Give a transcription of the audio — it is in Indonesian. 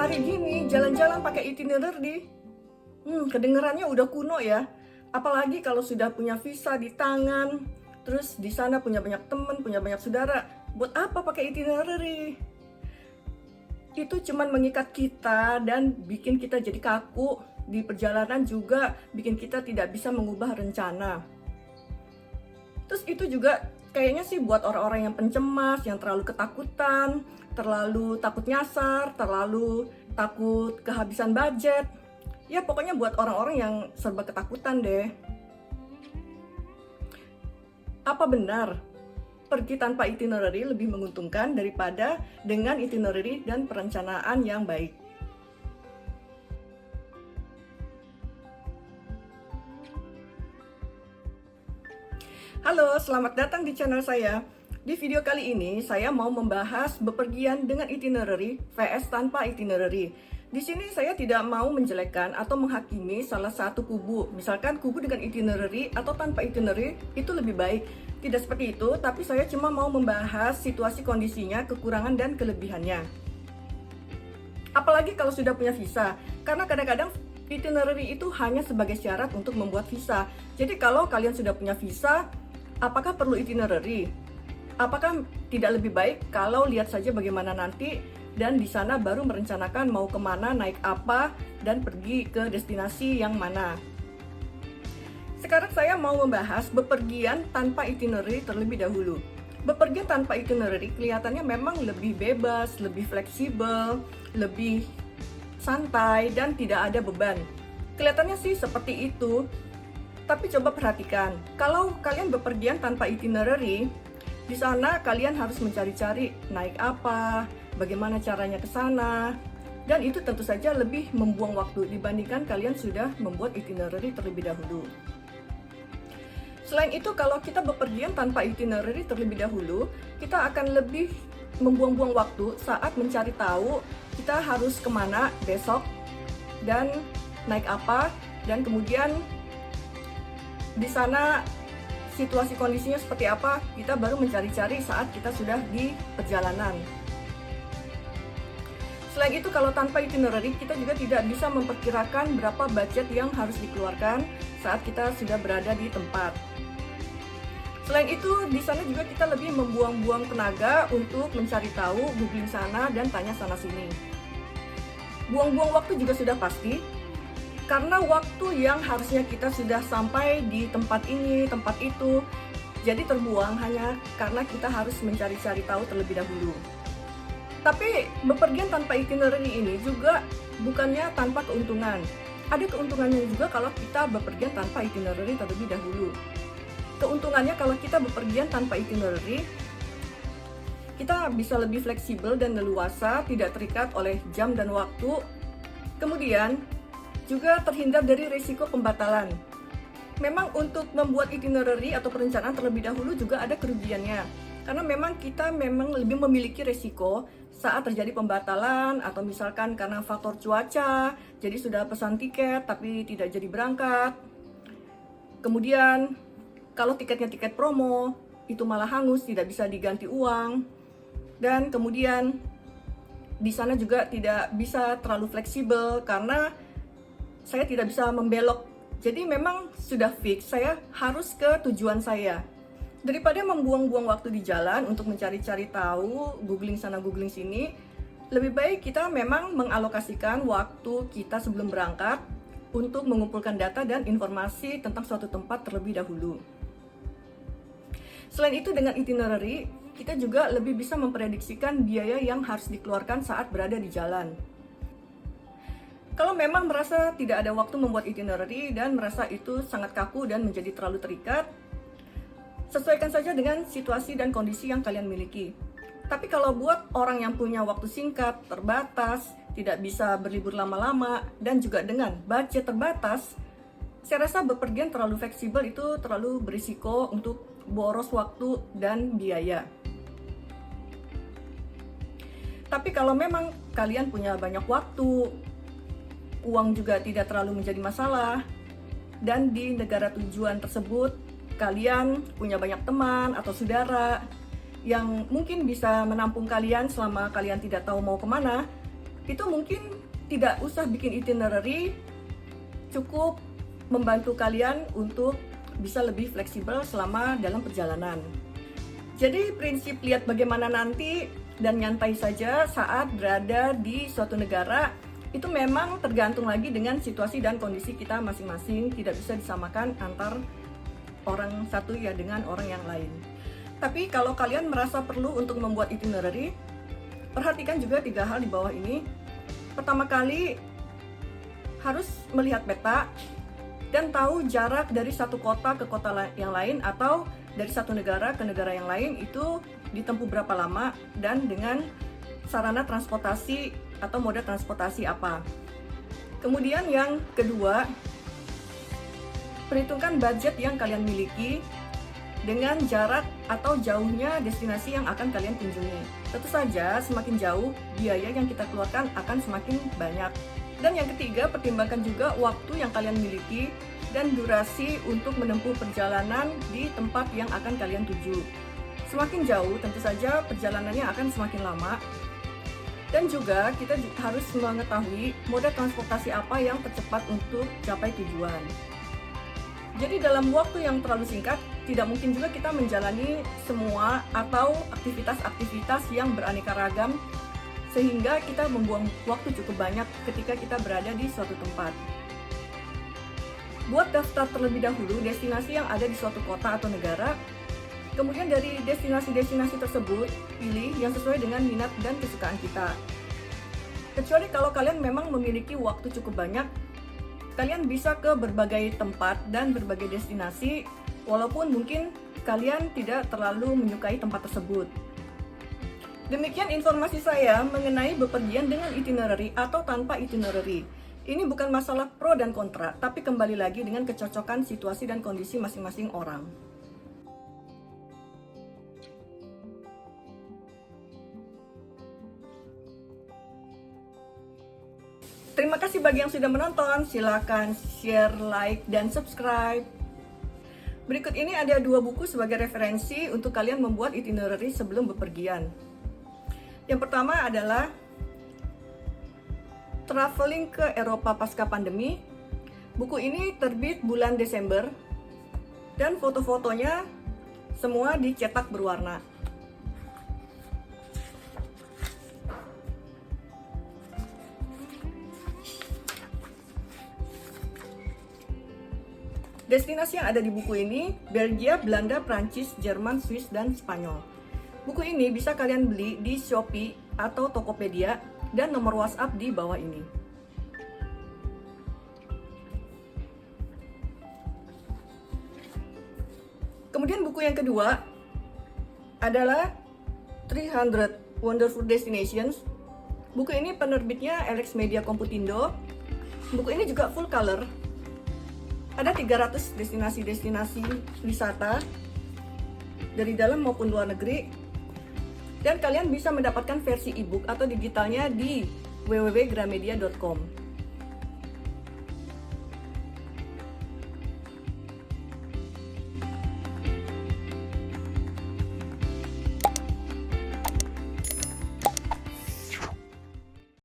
hari gini jalan-jalan pakai itinerary, kedengarannya udah kuno ya. Apalagi kalau sudah punya visa di tangan, terus di sana punya banyak teman, punya banyak saudara. Buat apa pakai itinerary? Itu cuman mengikat kita dan bikin kita jadi kaku di perjalanan, juga bikin kita tidak bisa mengubah rencana. Terus itu juga kayaknya sih buat orang-orang yang pencemas, yang terlalu ketakutan, terlalu takut nyasar, terlalu takut kehabisan budget. Ya pokoknya buat orang-orang yang serba ketakutan deh. Apa benar pergi tanpa itinerary lebih menguntungkan daripada dengan itinerary dan perencanaan yang baik? Halo, selamat datang di channel saya. Di video kali ini saya mau membahas bepergian dengan itinerary vs tanpa itinerary. Di sini saya tidak mau menjelekkan atau menghakimi salah satu kubu. Misalkan kubu dengan itinerary atau tanpa itinerary itu lebih baik. Tidak seperti itu, tapi saya cuma mau membahas situasi kondisinya, kekurangan dan kelebihannya. Apalagi kalau sudah punya visa, karena kadang-kadang itinerary itu hanya sebagai syarat untuk membuat visa. Jadi kalau kalian sudah punya visa, apakah perlu itinerary? Apakah tidak lebih baik kalau lihat saja bagaimana nanti dan di sana baru merencanakan mau kemana, naik apa, dan pergi ke destinasi yang mana? Sekarang saya mau membahas bepergian tanpa itinerary terlebih dahulu. Bepergian tanpa itinerary kelihatannya memang lebih bebas, lebih fleksibel, lebih santai, dan tidak ada beban. Kelihatannya sih seperti itu. Tapi coba perhatikan, kalau kalian bepergian tanpa itinerary, di sana kalian harus mencari-cari naik apa, bagaimana caranya ke sana, dan itu tentu saja lebih membuang waktu dibandingkan kalian sudah membuat itinerary terlebih dahulu. Selain itu, kalau kita bepergian tanpa itinerary terlebih dahulu, kita akan lebih membuang-buang waktu saat mencari tahu kita harus kemana besok, dan naik apa, dan kemudian di sana situasi kondisinya seperti apa, kita baru mencari-cari saat kita sudah di perjalanan. Selain itu, kalau tanpa itinerary, kita juga tidak bisa memperkirakan berapa budget yang harus dikeluarkan saat kita sudah berada di tempat. Selain itu, di sana juga kita lebih membuang-buang tenaga untuk mencari tahu, googling sana, dan tanya sana-sini. Buang-buang waktu juga sudah pasti, karena waktu yang harusnya kita sudah sampai di tempat ini, tempat itu, jadi terbuang hanya karena kita harus mencari-cari tahu terlebih dahulu. Tapi bepergian tanpa itinerary ini juga bukannya tanpa keuntungan. Ada keuntungannya juga kalau kita bepergian tanpa itinerary terlebih dahulu. Keuntungannya kalau kita bepergian tanpa itinerary, kita bisa lebih fleksibel dan leluasa, tidak terikat oleh jam dan waktu. Kemudian juga terhindar dari risiko pembatalan. Memang untuk membuat itinerary atau perencanaan terlebih dahulu juga ada kerugiannya. Karena memang kita lebih memiliki risiko saat terjadi pembatalan, atau misalkan karena faktor cuaca, jadi sudah pesan tiket tapi tidak jadi berangkat. Kemudian kalau tiketnya tiket promo, itu malah hangus, tidak bisa diganti uang. Dan kemudian di sana juga tidak bisa terlalu fleksibel karena saya tidak bisa membelok. Jadi memang sudah fix, saya harus ke tujuan saya. Daripada membuang-buang waktu di jalan untuk mencari-cari tahu, googling sana, googling sini, lebih baik kita memang mengalokasikan waktu kita sebelum berangkat untuk mengumpulkan data dan informasi tentang suatu tempat terlebih dahulu. Selain itu, dengan itinerary, kita juga lebih bisa memprediksikan biaya yang harus dikeluarkan saat berada di jalan. Kalau memang merasa tidak ada waktu membuat itinerary dan merasa itu sangat kaku dan menjadi terlalu terikat, sesuaikan saja dengan situasi dan kondisi yang kalian miliki. Tapi kalau buat orang yang punya waktu singkat, terbatas, tidak bisa berlibur lama-lama, dan juga dengan budget terbatas, saya rasa bepergian terlalu fleksibel itu terlalu berisiko untuk boros waktu dan biaya. Tapi kalau memang kalian punya banyak waktu, uang juga tidak terlalu menjadi masalah, dan di negara tujuan tersebut kalian punya banyak teman atau saudara yang mungkin bisa menampung kalian selama kalian tidak tahu mau kemana, itu mungkin tidak usah bikin itinerary, cukup membantu kalian untuk bisa lebih fleksibel selama dalam perjalanan. Jadi prinsip lihat bagaimana nanti dan nyantai saja saat berada di suatu negara itu memang tergantung lagi dengan situasi dan kondisi kita masing-masing, tidak bisa disamakan antar orang satu ya dengan orang yang lain. Tapi kalau kalian merasa perlu untuk membuat itinerary, perhatikan juga 3 hal di bawah ini. Pertama kali, harus melihat peta dan tahu jarak dari satu kota ke kota yang lain atau dari satu negara ke negara yang lain itu ditempuh berapa lama dan dengan sarana transportasi atau moda transportasi apa. Kemudian yang kedua, perhitungkan budget yang kalian miliki dengan jarak atau jauhnya destinasi yang akan kalian kunjungi. Tentu saja semakin jauh, biaya yang kita keluarkan akan semakin banyak. Dan yang ketiga, pertimbangkan juga waktu yang kalian miliki dan durasi untuk menempuh perjalanan di tempat yang akan kalian tuju. Semakin jauh, tentu saja perjalanannya akan semakin lama. Dan juga kita harus mengetahui moda transportasi apa yang tercepat untuk capai tujuan. Jadi dalam waktu yang terlalu singkat, tidak mungkin juga kita menjalani semua atau aktivitas-aktivitas yang beraneka ragam sehingga kita membuang waktu cukup banyak ketika kita berada di suatu tempat. Buat daftar terlebih dahulu destinasi yang ada di suatu kota atau negara. Kemudian dari destinasi-destinasi tersebut, pilih yang sesuai dengan minat dan kesukaan kita. Kecuali kalau kalian memang memiliki waktu cukup banyak, kalian bisa ke berbagai tempat dan berbagai destinasi, walaupun mungkin kalian tidak terlalu menyukai tempat tersebut. Demikian informasi saya mengenai bepergian dengan itinerary atau tanpa itinerary. Ini bukan masalah pro dan kontra, tapi kembali lagi dengan kecocokan situasi dan kondisi masing-masing orang. Terima kasih bagi yang sudah menonton, silakan share, like, dan subscribe. Berikut ini ada 2 buku sebagai referensi untuk kalian membuat itinerary sebelum bepergian. Yang pertama adalah Traveling ke Eropa Pasca Pandemi. Buku ini terbit bulan Desember dan foto-fotonya semua dicetak berwarna. Destinasi yang ada di buku ini, Belgia, Belanda, Prancis, Jerman, Swiss, dan Spanyol. Buku ini bisa kalian beli di Shopee atau Tokopedia dan nomor WhatsApp di bawah ini. Kemudian buku yang kedua adalah 300 Wonderful Destinations. Buku ini penerbitnya Alex Media Komputindo. Buku ini juga full color. Ada 300 destinasi-destinasi wisata dari dalam maupun luar negeri, dan kalian bisa mendapatkan versi e-book atau digitalnya di www.gramedia.com.